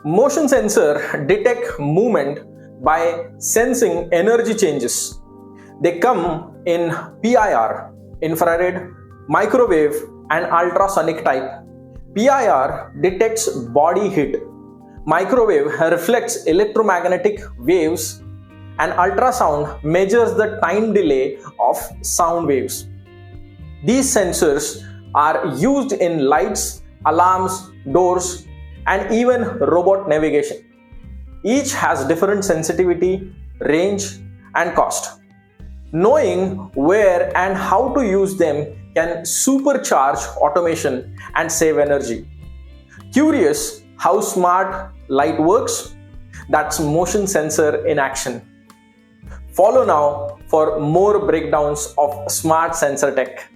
Motion sensor detect movement by sensing energy changes. They come in PIR, infrared, microwave, and ultrasonic type. PIR detects body heat. Microwave reflects electromagnetic waves, and ultrasound measures the time delay of sound waves. These sensors are used in lights, alarms, doors, and even robot navigation. Each has different sensitivity, range, and cost. Knowing where and how to use them can supercharge automation and save energy. Curious how smart light works? That's motion sensor in action. Follow now for more breakdowns of smart sensor tech.